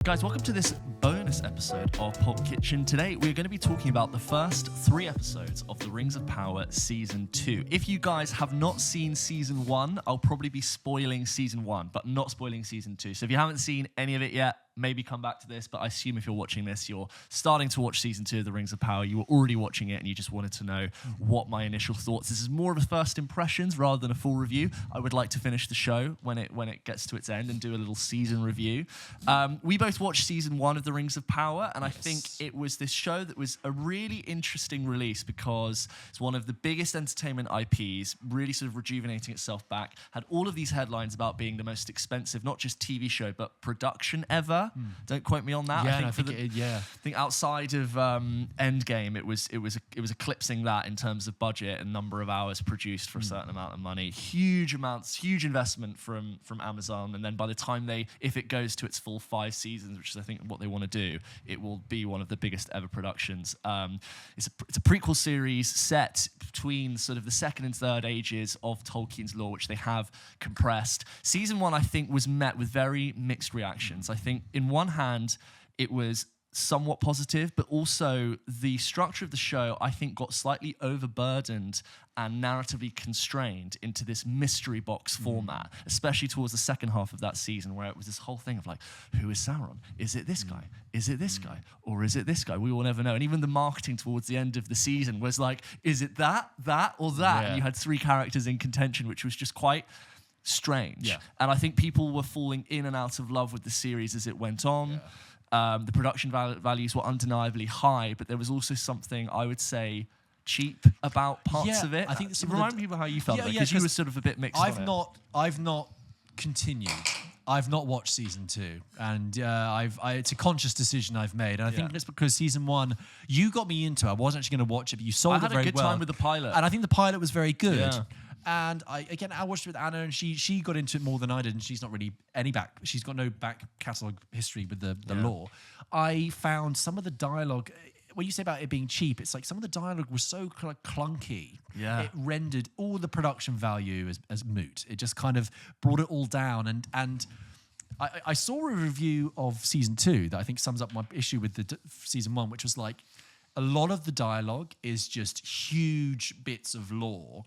Guys, welcome to this bonus episode of Pulp Kitchen. Today, we're going to be talking about the first 3 episodes of the Rings of Power Season 2. If you guys have not seen Season 1, I'll probably be spoiling Season 1, but not spoiling Season 2. So if you haven't seen any of it yet, maybe come back to this, but I assume if you're watching this, you're starting to watch Season 2 of The Rings of Power. You were already watching it and you just wanted to know what my initial thoughts. This is more of a first impressions rather than a full review. I would like to finish the show when it gets to its end and do a little season review. We both watched Season 1 of The Rings of Power, and I think it was this show that was a really interesting release because it's one of the biggest entertainment IPs, really sort of rejuvenating itself back, had all of these headlines about being the most expensive, not just TV show, but production ever. Don't quote me on that. Yeah, I think outside of Endgame, it was eclipsing that in terms of budget and number of hours produced for a certain amount of money. Huge investment from Amazon, and then by the time if it goes to its full 5 seasons, which is I think what they want to do, it will be one of the biggest ever productions. It's a prequel series set between sort of the second and third ages of Tolkien's lore, which they have compressed. Season 1, I think, was met with very mixed reactions. I think in one hand, it was somewhat positive, but also the structure of the show, I think, got slightly overburdened and narratively constrained into this mystery box format, especially towards the second half of that season, where it was this whole thing of like, who is Sauron? Is it this guy? Is it this guy? Or is it this guy? We will never know. And even the marketing towards the end of the season was like, is it that, or that? Yeah. And you had 3 characters in contention, which was just quite strange. Yeah. And I think people were falling in and out of love with the series as it went on. Yeah. The production values were undeniably high, but there was also something, I would say, cheap about parts of it. I think remind me how you felt about it, because you were sort of a bit mixed on it. I've not continued. I've not watched Season 2, and it's a conscious decision I've made. And I think it's because Season 1, you got me into it. I wasn't actually going to watch it, but you sold it very well. I had a good time with the pilot. And I think the pilot was very good. Yeah. And I watched it with Anna, and she got into it more than I did, and she's not really she's got no back catalogue history with the lore. I found some of the dialogue, when you say about it being cheap, it's like some of the dialogue was so kind of clunky. Yeah. It rendered all the production value as moot. It just kind of brought it all down. And I saw a review of Season 2 that I think sums up my issue with the Season 1, which was like, a lot of the dialogue is just huge bits of lore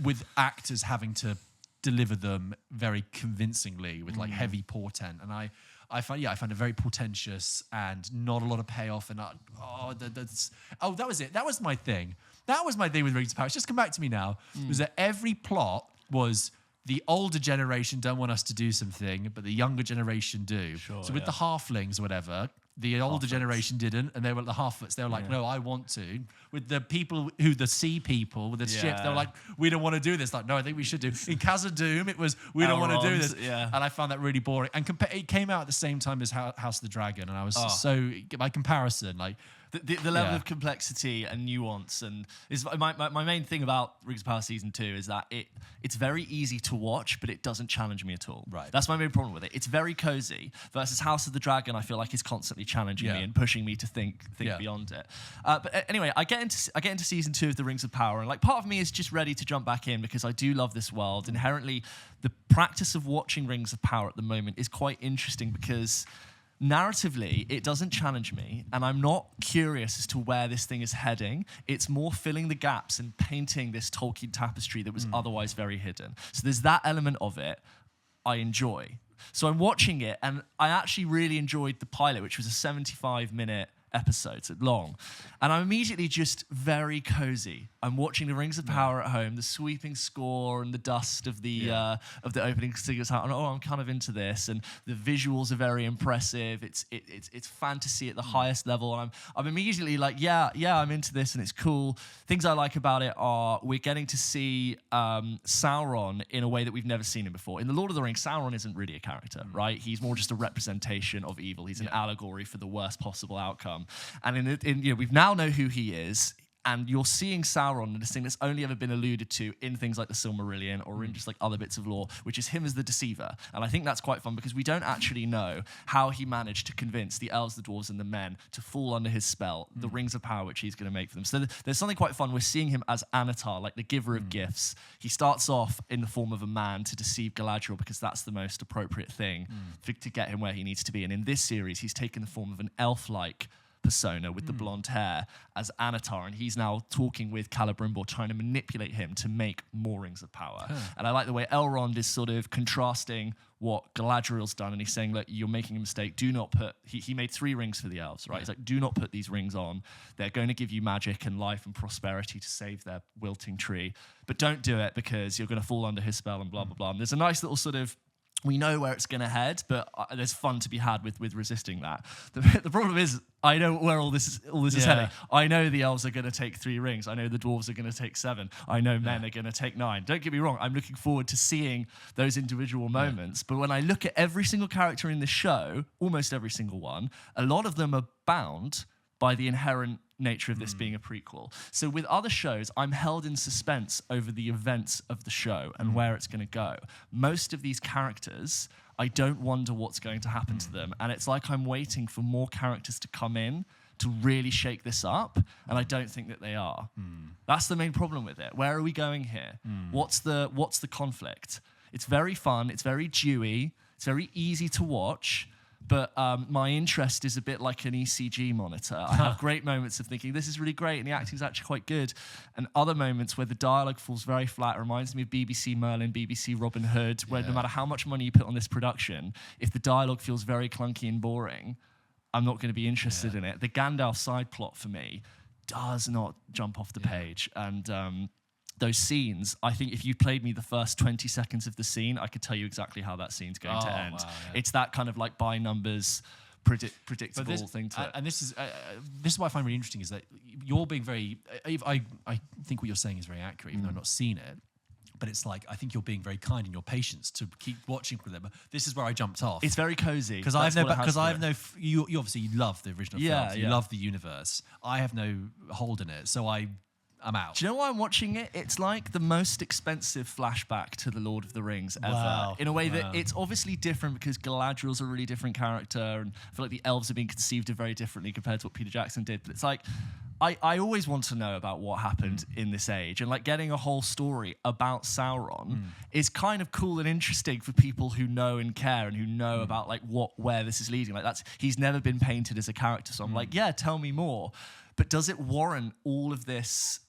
with actors having to deliver them very convincingly with like heavy portent. And I found it very portentous and not a lot of payoff. And that was it. That was my thing. That was my thing with Rings of Power. It's just come back to me now. Was that every plot was the older generation don't want us to do something, but the younger generation do. Sure, so with the halflings or whatever, the older generation didn't, and they were the half-foots. They were like, no, I want to. With the people the sea people, with the ships, they were like, we don't want to do this. Like, no, I think we should do. In Khazad-dûm, it was, we don't want to do this. Yeah. And I found that really boring. And it came out at the same time as House of the Dragon, and I was so, by comparison, like, the level of complexity and nuance, and is my main thing about Rings of Power Season 2 is that it's very easy to watch, but it doesn't challenge me at all. Right. That's my main problem with it. It's very cozy, versus House of the Dragon, I feel like is constantly challenging me and pushing me to think beyond it. But anyway, I get into Season 2 of the Rings of Power, and like part of me is just ready to jump back in because I do love this world. Inherently, the practice of watching Rings of Power at the moment is quite interesting because narratively, it doesn't challenge me, and I'm not curious as to where this thing is heading. It's more filling the gaps and painting this Tolkien tapestry that was otherwise very hidden. So there's that element of it I enjoy. So I'm watching it, and I actually really enjoyed the pilot, which was a 75-minute episode, so long. And I'm immediately just very cozy. I'm watching The Rings of Power at home, the sweeping score and the dust of the opening sequence. I'm kind of into this, and the visuals are very impressive. It's fantasy at the highest level, and I'm immediately like, yeah, I'm into this, and it's cool. Things I like about it are we're getting to see Sauron in a way that we've never seen him before. In The Lord of the Rings, Sauron isn't really a character, right? He's more just a representation of evil. He's an allegory for the worst possible outcome. And we now know who he is. And you're seeing Sauron in this thing that's only ever been alluded to in things like the Silmarillion or in just like other bits of lore, which is him as the deceiver. And I think that's quite fun because we don't actually know how he managed to convince the elves, the dwarves, and the men to fall under his spell, the rings of power which he's going to make for them. So there's something quite fun. We're seeing him as Anatar, like the giver of gifts. He starts off in the form of a man to deceive Galadriel because that's the most appropriate thing to get him where he needs to be. And in this series, he's taken the form of an elf-like persona with the blonde hair as Anatar, and he's now talking with Celebrimbor, trying to manipulate him to make more rings of power. And I like the way Elrond is sort of contrasting what Galadriel's done, and he's saying, look, you're making a mistake. Do not put, he made 3 rings for the elves, right? He's like, do not put these rings on. They're going to give you magic and life and prosperity to save their wilting tree, but don't do it because you're going to fall under his spell and blah, blah, blah. And there's a nice little sort of, we know where it's going to head, but there's fun to be had with resisting that. The problem is, I know where all this is heading. I know the elves are going to take 3 rings. I know the dwarves are going to take 7. I know men are going to take 9. Don't get me wrong. I'm looking forward to seeing those individual moments. But when I look at every single character in the show, almost every single one, a lot of them are bound by the inherent nature of this being a prequel. So with other shows, I'm held in suspense over the events of the show and where it's going to go. Most of these characters, I don't wonder what's going to happen to them. And it's like I'm waiting for more characters to come in to really shake this up, and I don't think that they are. That's the main problem with it. Where are we going here? What's the conflict? It's very fun, it's very dewy, it's very easy to watch, but my interest is a bit like an ECG monitor. I have great moments of thinking, this is really great, and the acting's actually quite good. And other moments where the dialogue falls very flat. It reminds me of BBC Merlin, BBC Robin Hood, where no matter how much money you put on this production, if the dialogue feels very clunky and boring, I'm not going to be interested in it. The Gandalf side plot for me does not jump off the page. And those scenes, I think if you played me the first 20 seconds of the scene, I could tell you exactly how that scene's going to end. Wow, It's that kind of like by numbers, predictable thing to it. And this is what I find really interesting is that you're being very, I think what you're saying is very accurate, even though I've not seen it. But it's like, I think you're being very kind in your patience to keep watching for them. This is where I jumped off. It's very cozy. Because you obviously love the original films. You love the universe. I have no hold in it. So I'm out. Do you know why I'm watching it? It's like the most expensive flashback to The Lord of the Rings ever. Wow. In a way that it's obviously different because Galadriel's a really different character, and I feel like the elves are being conceived of very differently compared to what Peter Jackson did. But it's like, I always want to know about what happened in this age, and like getting a whole story about Sauron is kind of cool and interesting for people who know and care and who know about like where this is leading. Like he's never been painted as a character, so I'm like, yeah, tell me more. But does it warrant all of this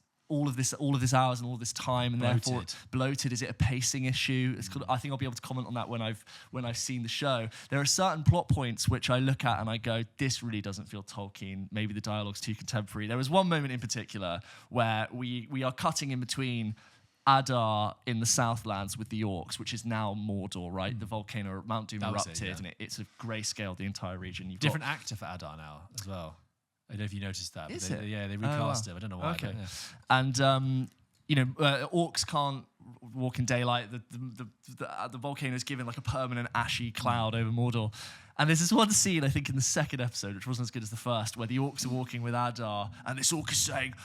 hours and all this time, and bloated. Therefore bloated? Is it a pacing issue? It's called, I think I'll be able to comment on that when I've seen the show. There are certain plot points which I look at and I go, this really doesn't feel Tolkien. Maybe the dialogue's too contemporary. There was one moment in particular where we are cutting in between Adar in the Southlands with the orcs, which is now Mordor, right? The volcano, Mount Doom erupted, and it's a grayscale, the entire region. You've different actor for Adar now as well. I don't know if you noticed that. Is it? Yeah, they recast him. I don't know why. Okay. But, And, orcs can't walk in daylight. The volcano's given like a permanent ashy cloud over Mordor. And there's this one scene, I think, in the second episode, which wasn't as good as the first, where the orcs are walking with Adar, and this orc is saying,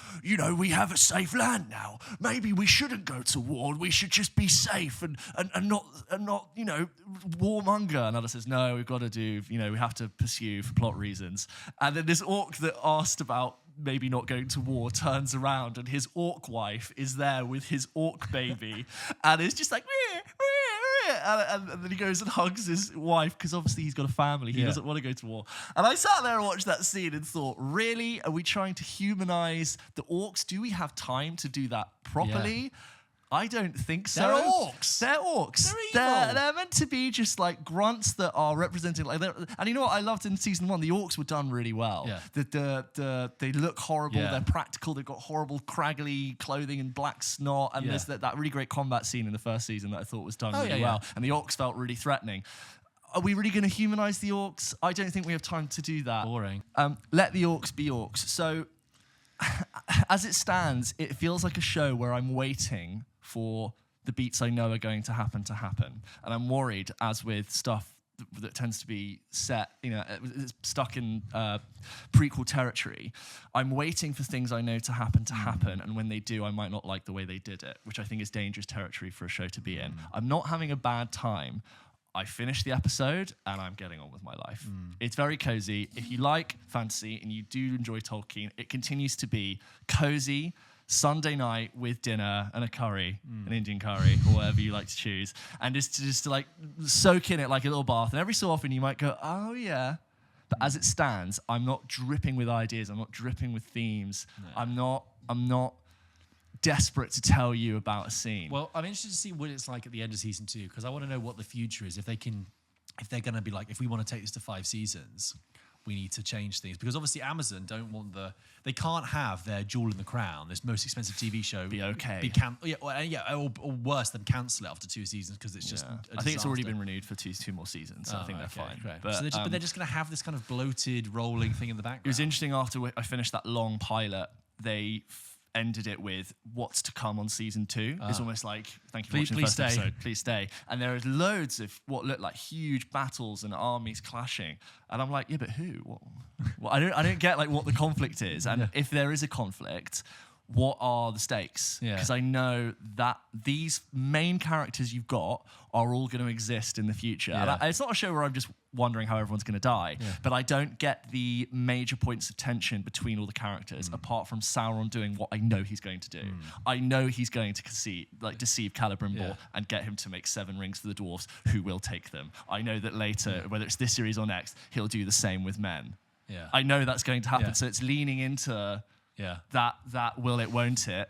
we have a safe land now. Maybe we shouldn't go to war. We should just be safe and not warmonger. And Adar says, no, we've got to do, we have to pursue for plot reasons. And then this orc that asked about maybe not going to war turns around, and his orc wife is there with his orc baby, and is just like, and then he goes and hugs his wife because obviously he's got a family. He doesn't want to go to war. And I sat there and watched that scene and thought, really? Are we trying to humanize the orcs? Do we have time to do that properly? Yeah. I don't think so. They're orcs. They're orcs. They're evil. They're meant to be just like grunts that are representing like. And you know what I loved in season 1? The orcs were done really well. Yeah. They look horrible. Yeah. They're practical. They've got horrible craggly clothing and black snot. And there's that really great combat scene in the first season that I thought was done really well. And the orcs felt really threatening. Are we really going to humanize the orcs? I don't think we have time to do that. Boring. Let the orcs be orcs. So as it stands, it feels like a show where I'm waiting for the beats I know are going to happen. And I'm worried, as with stuff that tends to be set, it's stuck in prequel territory. I'm waiting for things I know to happen, and when they do, I might not like the way they did it, which I think is dangerous territory for a show to be in. I'm not having a bad time. I finished the episode and I'm getting on with my life. It's very cozy. If you like fantasy and you do enjoy Tolkien, it continues to be cozy Sunday night with dinner and a curry, an Indian curry, or whatever you like to choose, and just to like soak in it like a little bath. And every so often you might go, oh yeah. But as it stands, I'm not dripping with ideas. I'm not dripping with themes. No. I'm not desperate to tell you about a scene. Well, I'm interested to see what it's like at the end of season 2, because I want to know what the future is. If they're going to be like, if we want to take this to 5 seasons, we need to change things, because obviously Amazon they can't have their jewel in the crown, this most expensive TV show, or worse than cancel it after 2 seasons because it's just. I think it's already been renewed for two more seasons, so I think they're fine. Great. But they're just going to have this kind of bloated, rolling thing in the background. It was interesting after I finished that long pilot, they ended it with what's to come on season 2. It's almost like, thank you for watching the first episode, please stay. And there is loads of what look like huge battles and armies clashing. And I'm like, yeah, but who? Well, I don't get like what the conflict is. And if there is a conflict, what are the stakes? Because I know that these main characters you've got are all going to exist in the future. And it's not a show where I'm just wondering how everyone's going to die, but I don't get the major points of tension between all the characters, apart from Sauron doing what I know he's going to do. I know he's going to deceive Celebrimbor and get him to make 7 rings for the dwarves, who will take them. I know that later, whether it's this series or next, he'll do the same with men. I know that's going to happen, so it's leaning into that will it, won't it.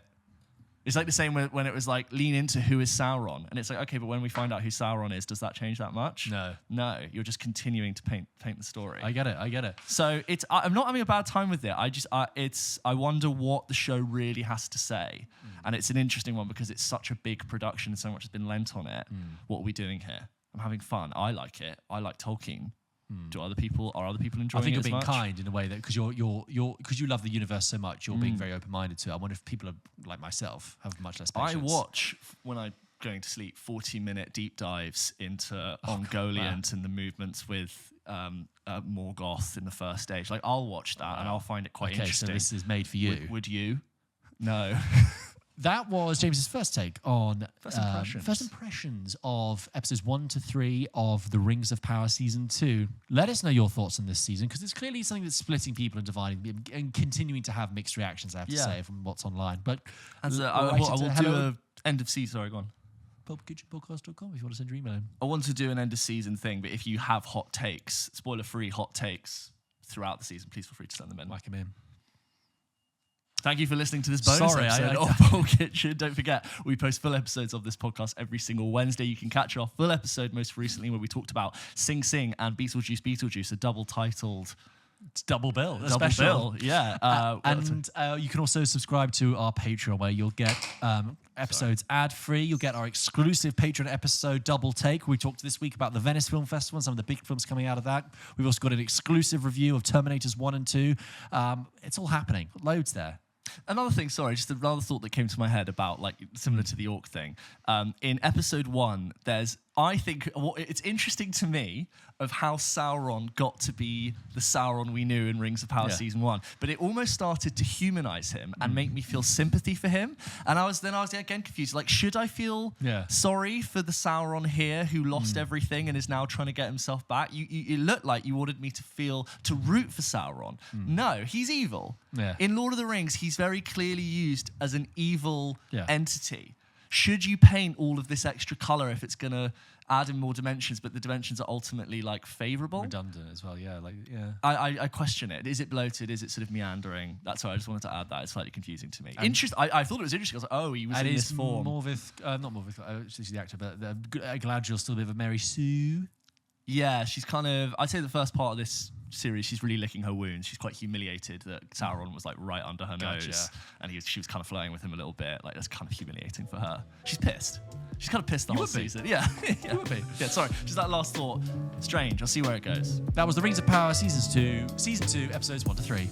It's like the same when it was like, lean into who is Sauron. And it's like, okay, but when we find out who Sauron is, does that change that much? No, you're just continuing to paint the story. I get it. So I'm not having a bad time with it. I wonder what the show really has to say. And it's an interesting one because it's such a big production and so much has been lent on it. What are we doing here? I'm having fun. I like it. I like Tolkien. Are other people enjoying it? I think you're as being much? kind in a way that because you love the universe so much, you're being very open-minded to it. I wonder if people are like myself have much less patience. I watch when I'm going to sleep 40-minute deep dives into Ungoliant and the movements with Morgoth in the first stage. Like I'll watch that and I'll find it quite interesting. So this is made for you. Would you? No. That was James's first take on first impressions of episodes 1 to 3 of the Rings of Power season 2. Let us know your thoughts on this season, because it's clearly something that's splitting people and dividing and continuing to have mixed reactions, I have to say, from what's online. But I will do an end of season. Sorry, go on. pulpkitchenpodcast.com if you want to send your email in. I want to do an end of season thing, but if you have hot takes, spoiler-free hot takes throughout the season, please feel free to send them in. Whack them in. Thank you for listening to this bonus episode of Pulp Kitchen. Don't forget, we post full episodes of this podcast every single Wednesday. You can catch our full episode most recently where we talked about Sing Sing and Beetlejuice, a double-titled... It's double bill. Double bill, yeah. And you can also subscribe to our Patreon where you'll get episodes ad-free. You'll get our exclusive Patreon episode, Double Take. We talked this week about the Venice Film Festival and some of the big films coming out of that. We've also got an exclusive review of Terminators 1 and 2. It's all happening. Loads there. Another thing, just another thought that came to my head about, like, similar to the Orc thing. In episode 1, I think it's interesting to me of how Sauron got to be the Sauron we knew in Rings of Power season 1, but it almost started to humanize him and make me feel sympathy for him. And I was again confused. Like, should I feel sorry for the Sauron here who lost everything and is now trying to get himself back? You looked like you wanted me to root for Sauron. No, he's evil. In Lord of the Rings, he's very clearly used as an evil entity. Should you paint all of this extra color if it's going to add in more dimensions, but the dimensions are ultimately like favorable? Redundant as well, I question it. Is it bloated? Is it sort of meandering? That's why I just wanted to add that. It's slightly confusing to me. I thought it was interesting. I was like, oh, he was in this form. Not Morvith, she's the actor, but Galadriel's still a bit of a Mary Sue. Yeah, she's kind of, I'd say the first part of this series, she's really licking her wounds. She's quite humiliated that Sauron was like right under her nose, and she was kind of flirting with him a little bit. Like, that's kind of humiliating for her. She's pissed. She's kind of pissed the whole season. Yeah. You would be. Yeah, sorry. Just that last thought. Strange. I'll see where it goes. That was the Rings of Power season 2, episodes 1 to 3.